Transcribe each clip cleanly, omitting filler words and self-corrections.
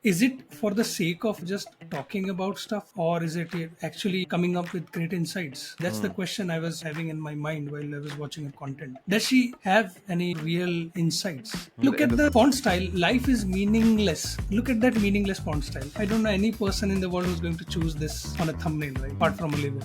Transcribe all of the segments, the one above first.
is it for the sake of just talking about stuff, or is it actually coming up with great insights? That's the question I was having in my mind while I was watching her content. Does she have any real insights? Look And at the font style. Life is meaningless. Look at that meaningless font style. I don't know any person in the world who's going to choose this on a thumbnail, right? Apart from Olivia.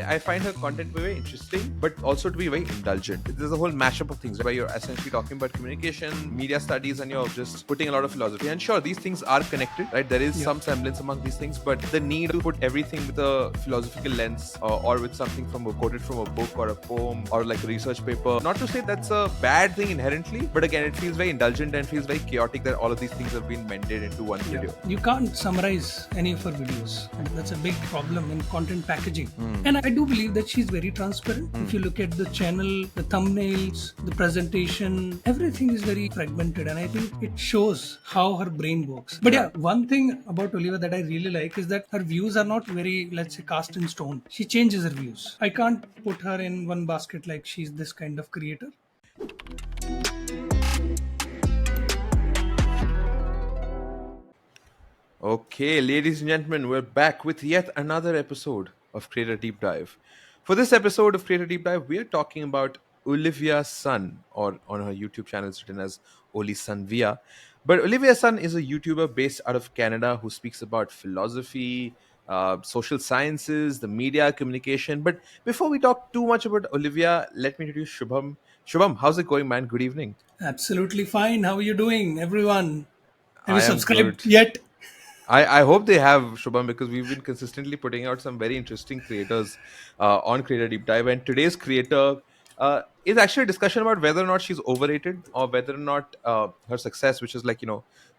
I find her content very interesting, but also to be very indulgent. There's a whole mashup of things where you're essentially talking about communication, media studies, and you're just putting a lot of philosophy. And sure, these things are connected, right? There is some semblance among these things, but the need to put everything with a philosophical lens or with something quoted from a book or a poem or like a research paper. Not to say that's a bad thing inherently, but again, it feels very indulgent and feels very chaotic that all of these things have been mended into one video. You can't summarize any of her videos, and that's a big problem in content packaging. And I do believe that she's very transparent. If you look at the channel, the thumbnails, the presentation, everything is very fragmented, and I think it shows how her brain works. But yeah, one thing about Olivia that I really like is that her views are not very, let's say, cast in stone. She changes her views. I can't put her in one basket like she's this kind of creator. Okay, ladies and gentlemen, we're back with yet another episode of Creator Deep Dive. For this episode of Creator Deep Dive, we are talking about Olivia Sun, or on her YouTube channel, it's written as Oli Sunvia. But Olivia Sun is a YouTuber based out of Canada who speaks about philosophy, social sciences, the media, communication. But before we talk too much about Olivia, let me introduce Shubham. Shubham, how's it going, man? Good evening. Absolutely fine. How are you doing, everyone? Have you I am subscribed good. yet? I hope they have, Shubham, because we've been consistently putting out some very interesting creators on Creator Deep Dive. And today's creator is actually a discussion about whether or not she's overrated or whether or not her success, which is like,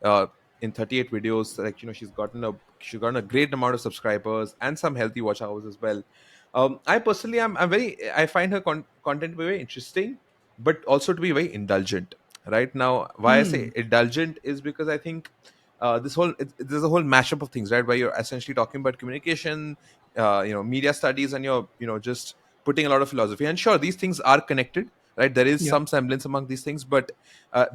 uh, in 38 videos, like, she's gotten a great amount of subscribers and some healthy watch hours as well. I personally, I find her content very interesting, but also to be very indulgent. Right now, why I say indulgent is because I think there's a whole mashup of things, right, where you're essentially talking about communication, media studies, and you're just putting a lot of philosophy. And sure, these things are connected, right? There is Yeah. some semblance among these things, but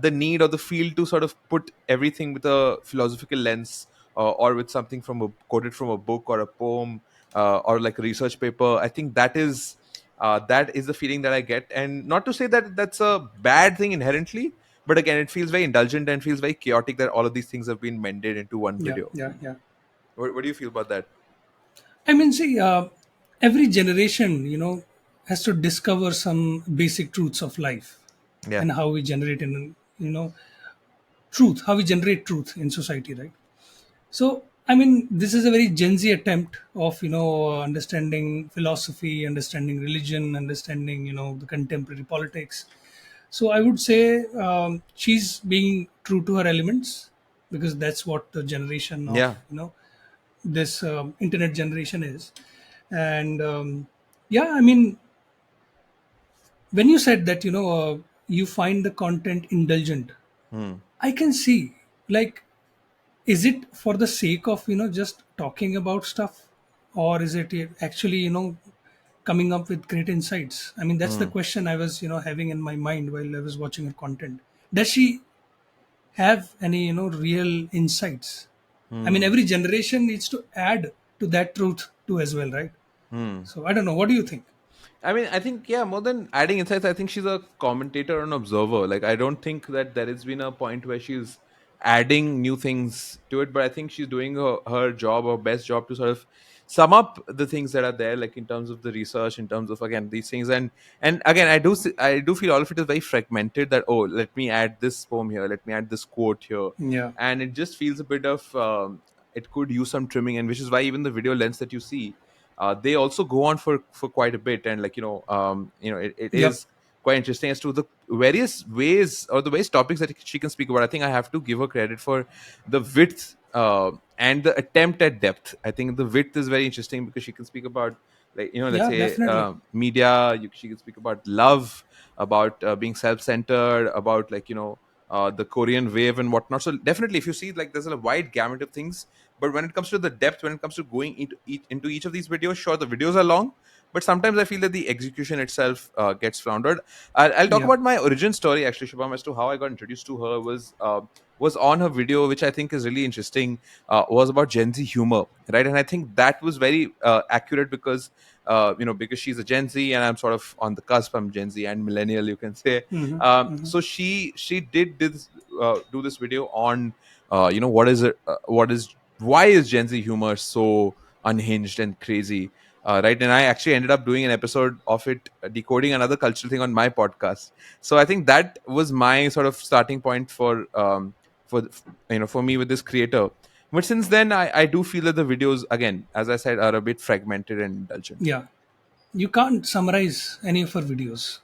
the need or the feel to sort of put everything with a philosophical lens or with something quoted from a book or a poem or like a research paper, I think that is the feeling that I get. And not to say that that's a bad thing inherently, but again, it feels very indulgent and feels very chaotic that all of these things have been mended into one Yeah, video. yeah, yeah. What do you feel about that? I mean, see, every generation, has to discover some basic truths of life Yeah. and how we generate truth, how we generate truth in society, right? So, I mean, this is a very Gen Z attempt of, understanding philosophy, understanding religion, understanding, the contemporary politics. So I would say she's being true to her elements, because that's what the generation of, Yeah. this internet generation is. And yeah, I mean, when you said that you find the content indulgent, Hmm. I can see, like, is it for the sake of just talking about stuff, or is it actually coming up with great insights? I mean, that's the Hmm. question I was having in my mind while I was watching her content. Does she have any real insights? I mean, Hmm. every generation needs to add to that truth too as well, right? Hmm. So I don't know, what do you think? I mean, I think, yeah, more than adding insights, I think she's a commentator and observer. Like, I don't think that there has been a point where she's adding new things to it, but I think she's doing her job, her best job, to sort of sum up the things that are there, like in terms of the research, in terms of, again, these things. And again, I do feel all of it is very fragmented, that, oh, let me add this poem here, let me add this quote here. Yeah. And it just feels a bit of, it could use some trimming, and which is why even the video lengths that you see, they also go on for quite a bit. And like, it Yep. is quite interesting as to the various ways or the various topics that she can speak about. I think I have to give her credit for the width and the attempt at depth. I think the width is very interesting because she can speak about, like, let's Yeah, say, definitely. media. She can speak about love, about being self-centered, about, like, the Korean wave and whatnot. So definitely, if you see, like, there's a wide gamut of things. But when it comes to the depth, when it comes to going into each of these videos, sure, the videos are long, but sometimes I feel that the execution itself gets floundered. I'll talk Yeah. about my origin story, actually, Shubham, as to how I got introduced to her. Was was on her video, which I think is really interesting, was about Gen Z humor, right? And I think that was very accurate because because she's a Gen Z and I'm sort of on the cusp. I'm Gen Z and millennial, you can say. Hmm. So she did this do this video on what is it, what is why is Gen Z humor so unhinged and crazy, right? And I actually ended up doing an episode of it, decoding another cultural thing on my podcast. So I think that was my sort of starting point for for me with this creator. But since then, I do feel that the videos, again, as I said, are a bit fragmented and indulgent. Yeah, you can't summarize any of her videos.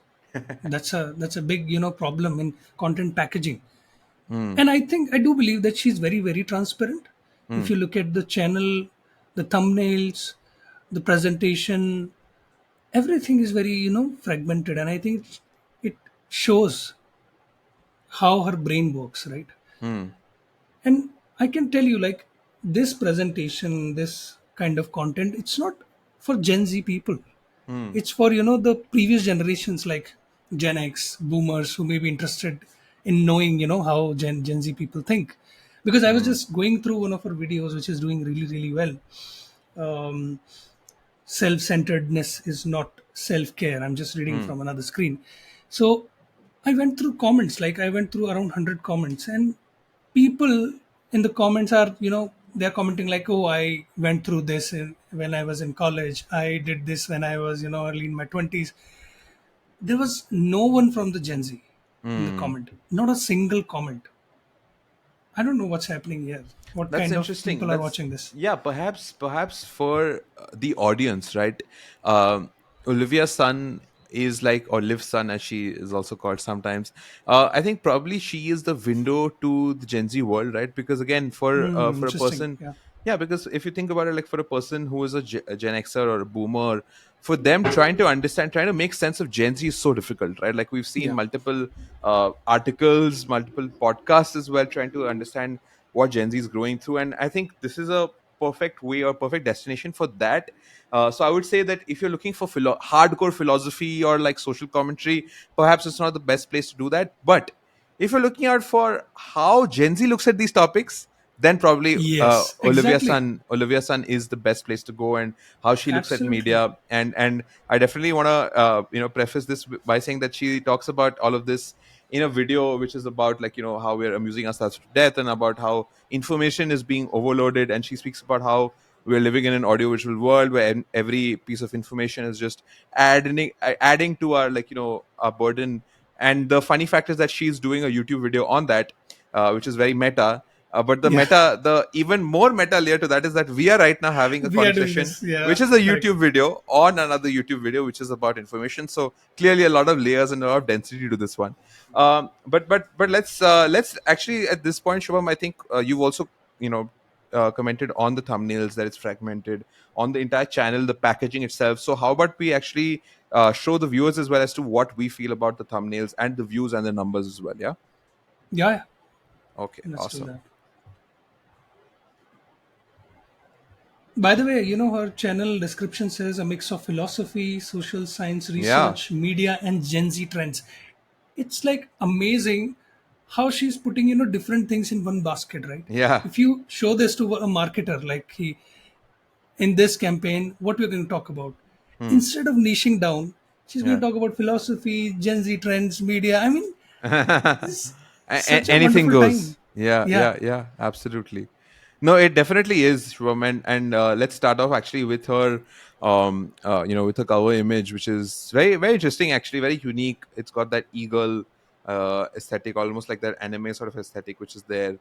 That's a big problem in content packaging. Hmm. And I do believe that she's very very transparent. If Hmm. you look at the channel, the thumbnails, the presentation, everything is very fragmented, and I think it shows how her brain works, right? Hmm. And I can tell you, like, this presentation, this kind of content, it's not for Gen Z people. Hmm. It's for the previous generations, like Gen X, boomers, who may be interested in knowing how Gen Z people think. Because I was Hmm. just going through one of her videos, which is doing really really well. um, Self-centeredness is not self-care. I'm just reading Hmm. from another screen. So I went through comments, like I went through around 100 comments, and people in the comments are they're commenting like, oh, I went through this when I was in college, I did this when I was early in my 20s. There was no one from the Gen Z in the Hmm. comment, not a single comment. I don't know what's happening here, what That's kind of interesting. people are That's watching this. Yeah, perhaps for the audience, right? Olivia's son is like, or Liv's son, as she is also called sometimes. I think probably she is the window to the Gen Z world, right? Because again, for a Interesting, person, yeah. yeah, because if you think about it, like for a person who is a Gen Xer or a Boomer, for them trying to understand, trying to make sense of Gen Z is so difficult, right? Like we've seen Yeah, multiple articles, multiple podcasts as well, trying to understand what Gen Z is growing through. And I think this is a perfect way or perfect destination for that. So I would say that if you're looking for hardcore philosophy or like social commentary, perhaps it's not the best place to do that. But if you're looking out for how Gen Z looks at these topics, then probably yes, exactly, Olivia Sun is the best place to go, and how she looks at absolutely. media. And I definitely want to preface this by saying that she talks about all of this in a video which is about, like, how we're amusing ourselves to death, and about how information is being overloaded. And she speaks about how we're living in an audiovisual world where every piece of information is just adding to our, like, our burden. And the funny fact is that she's doing a YouTube video on that, which is very meta. But Yeah, the even more meta layer to that is that we are right now having a we are doing conversation, this. Yeah, which is a correct. YouTube video on another YouTube video, which is about information. So clearly, a lot of layers and a lot of density to this one. But let's actually, at this point, Shubham, I think you've also commented on the thumbnails, that it's fragmented, on the entire channel, the packaging itself. So how about we actually show the viewers as well as to what we feel about the thumbnails and the views and the numbers as well? Yeah. Yeah, yeah, Okay. let's do Awesome. that. By the way, her channel description says a mix of philosophy, social science Yeah. research, media, and Gen Z trends. It's like amazing how she's putting different things in one basket, right? Yeah. If you show this to a marketer, like, in this campaign, what we're going to talk about, Hmm. instead of niching down, she's going Yeah. to talk about philosophy, Gen Z trends, media. I mean, this such a Anything wonderful time. goes. Yeah, Yeah, yeah, yeah, absolutely. No, it definitely is, Shubham. And let's start off actually with her, with her cover image, which is very, very interesting, actually, very unique. It's got that eagle aesthetic, almost like that anime sort of aesthetic, which is there,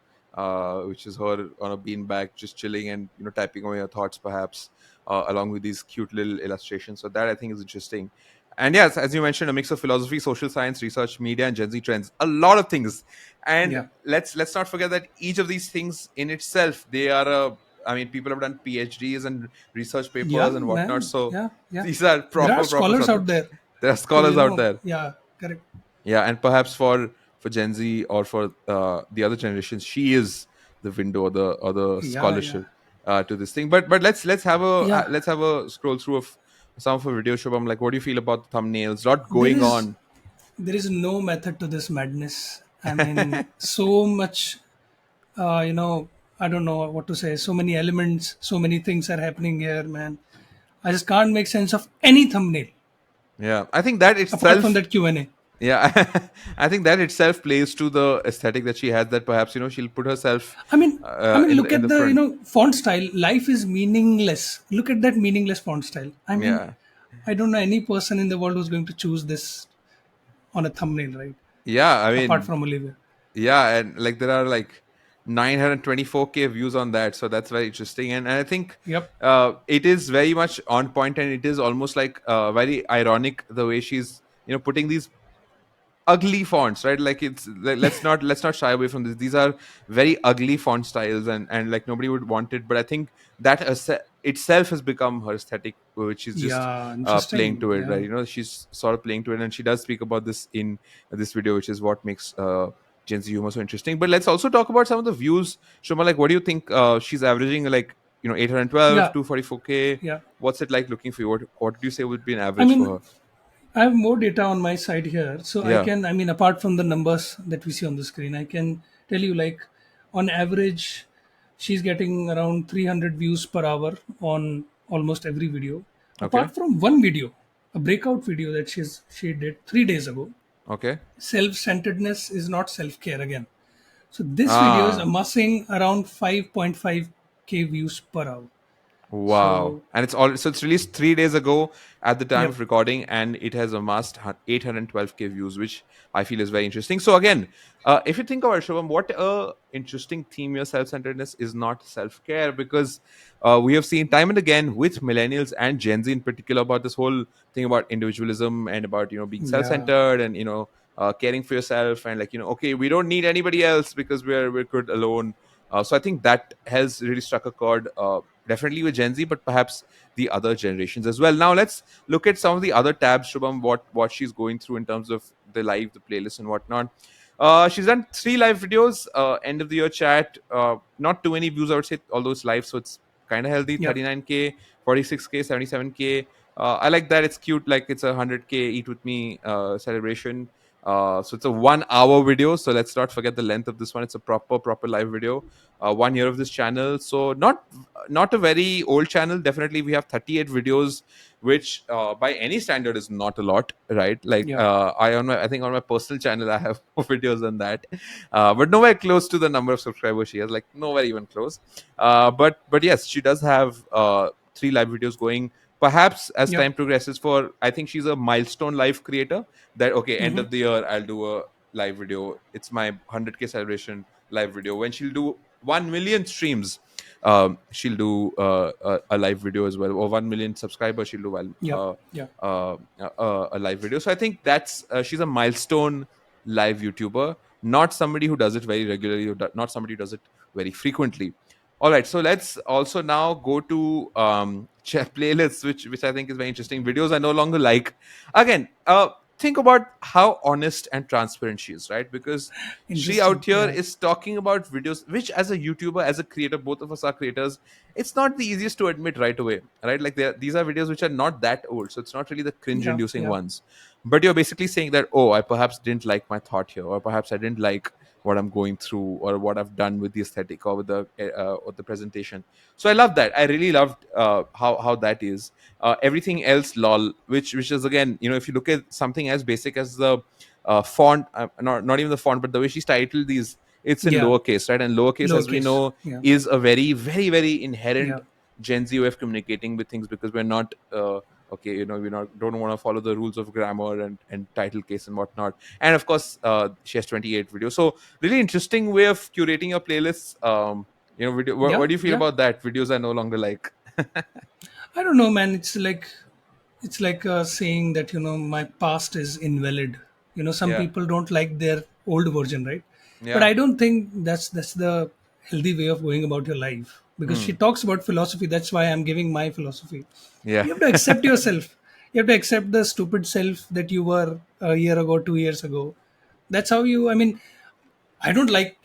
which is her on a beanbag, just chilling and, typing away her thoughts, perhaps, along with these cute little illustrations. So that I think is interesting. And yes, as you mentioned, a mix of philosophy, social science, research, media, and Gen Z trends. A lot of things. And yeah, let's not forget that each of these things in itself, they are a, I mean, people have done PhDs and research yeah, papers and whatnot. man. So Yeah, yeah. these are There are proper scholars subjects. out there There are to, scholars out there. yeah, correct. Yeah, and perhaps for Gen Z or for the other generations, she is the window, or the Yeah, yeah, scholarship to this thing. But let's have a yeah. let's have a scroll through of some of her video. Shubham, like, what do you feel about the thumbnails? Lot There going is on. there is no method to this madness. I mean, so much. You know, I don't know what to say. So many elements, so many things are happening here, man. I just can't make sense of any thumbnail Yeah, I think that apart from itself. that Q&A. Yeah, I think that itself plays to the aesthetic that she has. That perhaps she'll put herself Look in at the the front. font style. Life is meaningless. Look at that meaningless font style. Yeah, I don't know any person in the world who's going to choose this on a thumbnail, right? yeah. I Apart mean, from Olivia. yeah, and like there are like 924K views on that, so that's very interesting. And I think Yep. it is very much on point, and it is almost like very ironic the way she's putting these ugly fonts, right? Like let's not shy away from this. These are very ugly font styles, and like nobody would want it, but I think that itself has become her aesthetic, which is just Yeah. playing Interesting. to it, Yeah. right? She's sort of playing to it, and she does speak about this in this video, which is what makes Gen Z humor so interesting. But let's also talk about some of the views. Shoma, like what do you think? She's averaging like 812, Yeah. 244K. Yeah. What's it like looking for you? What did you say would be an I average for mean, her? I have more data on my side here. So Yeah. apart from the numbers that we see on the screen, I can tell you like on average, she's getting around 300 views per hour on almost every video. Okay. Apart from one video, a breakout video that she did 3 days ago, Okay. self-centeredness is not self-care again. So this video is Ah. amassing around 5.5K views per hour. Wow. So And it's released 3 days ago at the time yep, of recording, and it has amassed 812K views, which I feel is very interesting. So again, if you think about it, Shubham, what a interesting theme your self-centeredness is not self-care, because we have seen time and again with millennials and Gen Z in particular about this whole thing about individualism and about being yeah, self-centered and caring for yourself, and like okay, we don't need anybody else because we're good alone. So I think that has really struck a chord, definitely with Gen Z, but perhaps the other generations as well. Now let's look at some of the other tabs, Shubham, what she's going through in terms of the live, the playlist, and whatnot. She's done 3 live videos, end of the year chat. Not too many views, I would say, although it's live, so it's kind of healthy. yep, 39K, 46K, 77K. I like that. It's cute. Like it's a 100K eat with me celebration. So it's a 1 hour video. So let's not forget the length of this one. It's a proper live video. 1 year of this channel. So not a very old channel. Definitely, we have 38 videos, which by any standard is not a lot, right? Like yeah, I think on my personal channel I have more videos than that, but nowhere close to the number of subscribers she has. Like nowhere even close. But yes, she does have 3 live videos going. Perhaps as yep. time progresses, for I think she's a milestone live creator. That okay, end Hmm. of the year I'll do a live video. It's my 100K celebration live video. When she'll do 1 million streams, she'll do a live video as well, or 1 million subscribers she'll do Yep. Yep. a live video. So I think that's she's a milestone live YouTuber, not somebody who does it very regularly, or not somebody who does it very frequently. All right, so let's also now go to playlists, which I think is very interesting. Videos I no longer like. Again, think about how honest and transparent she is, right? Because she Interesting. out here Yeah. is talking about videos, which as a YouTuber, as a creator, both of us are creators. It's not the easiest to admit right away, right? Like these are videos which are not that old, so it's not really the Yeah. cringe-inducing Yeah. ones. But you're basically saying that, oh, I perhaps didn't like my thought here, or perhaps I didn't like what I'm going through, or what I've done with the aesthetic, or with the presentation. So I love that. I really loved how that is. Everything else, lol, which is again, if you look at something as basic as the font, not even the font, but the way she's titled these, it's in Yeah. lowercase, right? And lowercase, as we Lowercase. know, Yeah. is a very, very, very inherent Yeah. Gen Z way of communicating with things, because we're not okay, we not don't want to follow the rules of grammar and title case and whatnot. And of course, she has 28 videos. So really interesting way of curating your playlists. What Yeah. do you feel Yeah. about that? Videos I no longer like. I don't know, man. It's like saying that my past is invalid. Some Yeah. people don't like their old version, right? But Yeah. I don't think that's the healthy way of going about your life, because she Hmm. talks about philosophy. That's why I'm giving my philosophy. Yeah. You have to accept yourself. You have to accept the stupid self that you were a year ago, 2 years ago. That's how you. I don't like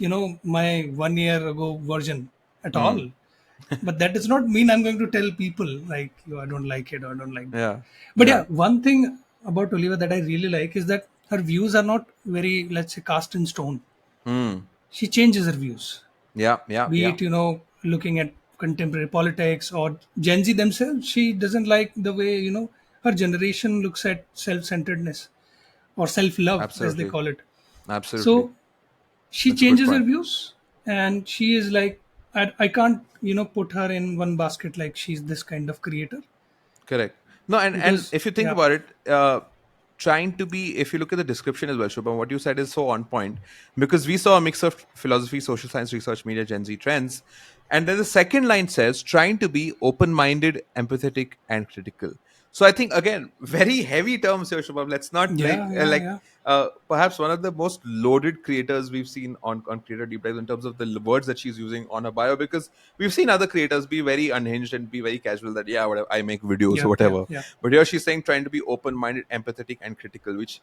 my 1 year ago version at all, Hmm. but that does not mean I'm going to tell people like I don't like it or I don't like that. Yeah. But Yeah. yeah, one thing about Olivia that I really like is that her views are not very, let's say, cast in stone. Hmm. She changes her views. Yeah, yeah, Be yeah. it, looking at contemporary politics or Gen Z themselves. She doesn't like the way, her generation looks at self-centeredness or self-love, as they Absolutely, call it. absolutely. So she That's a good changes her point. views, and she is like, I can't, put her in one basket like she's this kind of creator. Correct. No, and Because if you think yeah, about it, trying to be, if you look at the description as well, Shubham, what you said is so on point, because we saw a mix of philosophy, social science, research, media, Gen Z trends, and then the second line says trying to be open-minded, empathetic, and critical. So I think again, very heavy terms here, Shubham. Let's not yeah, yeah, like yeah, perhaps one of the most loaded creators we've seen on Creator Deep Dive in terms of the words that she's using on her bio, because we've seen other creators be very unhinged and be very casual that yeah, whatever, I make videos or yeah, yeah, whatever. yeah, But here she's saying trying to be open-minded, empathetic, and critical, which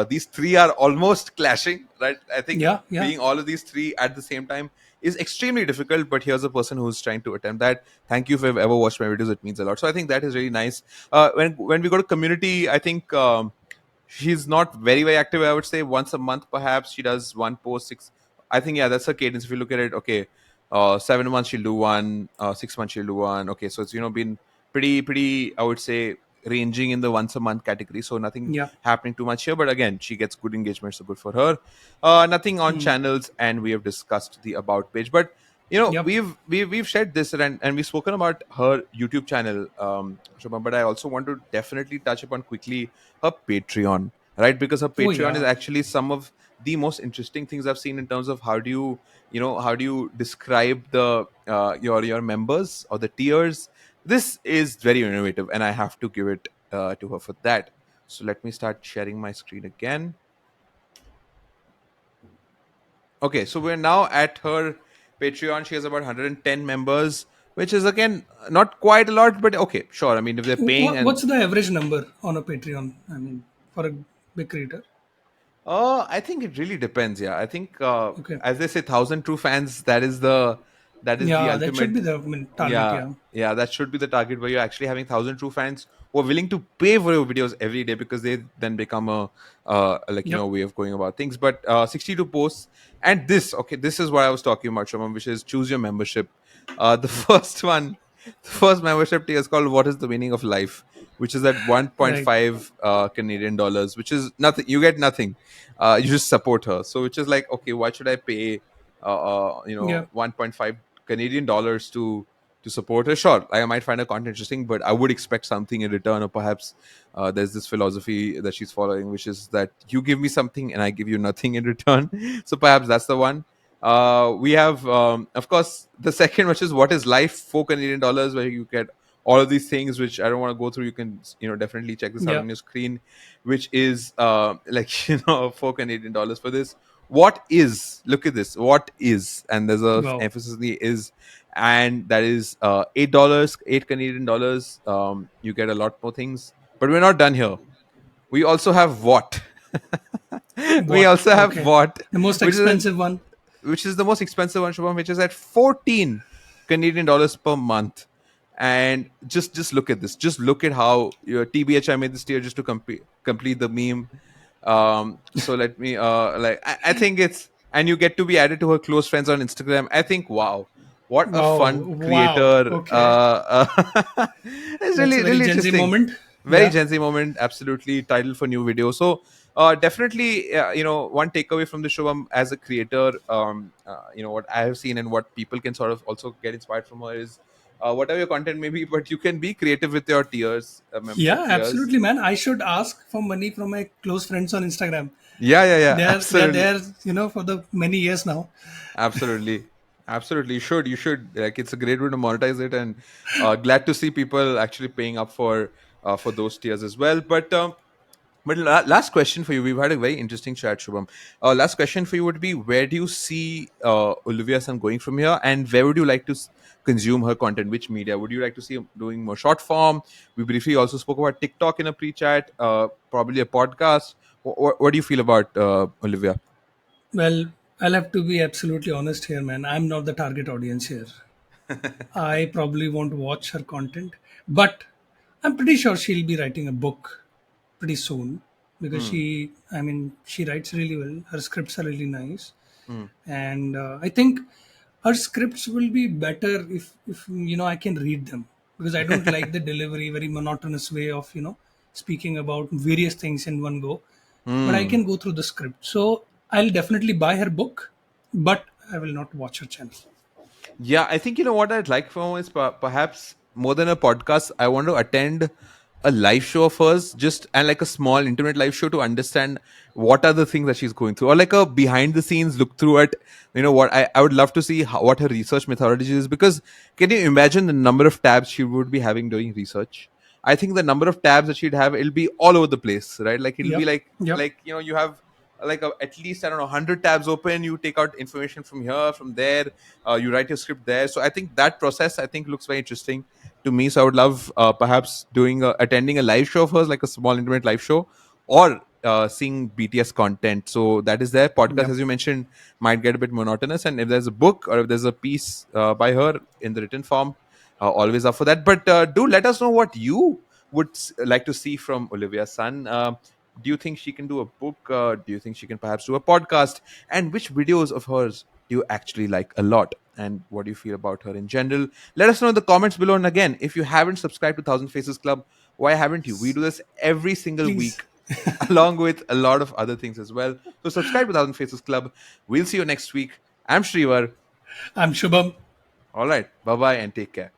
these three are almost clashing, right? I think yeah, yeah, being all of these three at the same time is extremely difficult. But here's a person who's trying to attempt that. Thank you if you've ever watched my videos; it means a lot. So I think that is really nice. When we go to community, I think. She's not very active. I would say once a month perhaps she does one post. Six, I think, yeah, that's her cadence. If you look at it, okay, 7 months she'll do one, 6 months she'll do one. Okay, so it's been pretty, I would say, ranging in the once a month category, so nothing yeah, happening too much here. But again, she gets good engagement, so good for her. Nothing on mm, channels, and we have discussed the about page. But yep. we've shared this, and we've spoken about her YouTube channel, Shubham, but I also want to definitely touch upon quickly her Patreon, right? Because her Oh Patreon is yeah. actually some of the most interesting things I've seen in terms of how do you describe the your members or the tiers. This is very innovative, and I have to give it to her for that. So let me start sharing my screen again. Okay, so we're now at her Patreon. She has about 110 members, which is again not quite a lot, but okay, sure. I mean, if they're paying and What's the average number on a Patreon? I mean, for a big creator. I think it really depends. Yeah, I think Okay. as they say, thousand true fans. That is the Yeah, that should ultimate. be the, I mean, target. Yeah, Yeah. yeah, that should be the target where you're actually having thousand true fans who are willing to pay for your videos every day, because they then become a Yep. way of going about things. But 62 posts, and this is what I was talking about, Shomam, which is choose your membership. The first one, the first membership tier is called "What is the meaning of life," which is at Right. 1.5 Canadian dollars, which is nothing. You get nothing. You just support her. So which is like, okay, why should I pay 1.5 Canadian dollars to support her? Sure, I might find her content interesting, but I would expect something in return. Or perhaps there's this philosophy that she's following, which is that you give me something and I give you nothing in return. So perhaps that's the one. We have, of course, the second, which is what is life, 4 Canadian dollars, where you get all of these things, which I don't want to go through. You can, definitely check this out Yeah. on your screen, which is like, 4 Canadian dollars for this. What is, look at this, what is, and there's a Wow. emphasis on the is, and that is $8, 8 Canadian dollars. You get a lot more things, but we're not done here. We also have what. We What? also have Okay. what, The most which is an expensive one. which is the most expensive one, Shubham, which is at 14 Canadian dollars per month. And just look at this. Just look at how your TBH I made this tier just to complete the meme. So let me I think it's, and you get to be added to her close friends on Instagram. I think, wow, what a Wow. fun Wow. creator. Okay. It's That's a really very really Gen Z interesting. moment. Very Yeah. Gen Z moment, absolutely. Title for new video. So definitely, one takeaway from the show, as a creator, what I have seen and what people can sort of also get inspired from her is, whatever your content may be, but you can be creative with your tiers, Yeah, membership tiers. absolutely, man. I should ask for money from my close friends on Instagram. Yeah, yeah, yeah, They're absolutely. there, for the many years now. Absolutely. Absolutely. You should. Like, it's a great way to monetize it, and glad to see people actually paying up for those tiers as well. But last question for you. We've had a very interesting chat, Shubham. Last question for you would be: where do you see Olivia Sun going from here, and where would you like to consume her content? Which media would you like to see doing more short form? We briefly also spoke about TikTok in a pre-chat, probably a podcast. What do you feel about Olivia? Well, I'll have to be absolutely honest here, man. I'm not the target audience here. I probably won't watch her content, but I'm pretty sure she'll be writing a book pretty soon because Hmm. she writes really well. Her scripts are really nice. Hmm. And I think her scripts will be better if I can read them, because I don't like the delivery, very monotonous way of speaking about various things in one go. But I Hmm. can go through the script, so I'll definitely buy her book, but I will not watch her channel. Yeah, I think you know what I'd like from is perhaps more than a podcast. I want to attend a live show of hers, just and like a small intimate live show to understand what are the things that she's going through, or like a behind the scenes look through at what I would love to see what her research methodology is. Because can you imagine the number of tabs she would be having during research? I think the number of tabs that she'd have, it'll be all over the place, right? Like it'll be Yep. Yep. like you have like at least I don't know 100 tabs open. You take out information from here, from there, you write your script there. So I think that process I think looks very interesting to me. So I would love perhaps attending a live show of hers, like a small intimate live show, or seeing BTS content. So that is their podcast, Yep. as you mentioned, might get a bit monotonous. And if there's a book or if there's a piece by her in the written form, always up for that. But do let us know what you would like to see from Olivia Sun. Do you think she can do a book? Do you think she can perhaps do a podcast? And which videos of hers do you actually like a lot, and what do you feel about her in general? Let us know in the comments below. And again, if you haven't subscribed to Thousand Faces Club, why haven't you? We do this every single Please. week along with a lot of other things as well. So subscribe to Thousand Faces Club. We'll see you next week. I'm Shrivar. I'm Shubham. All right, bye bye and take care.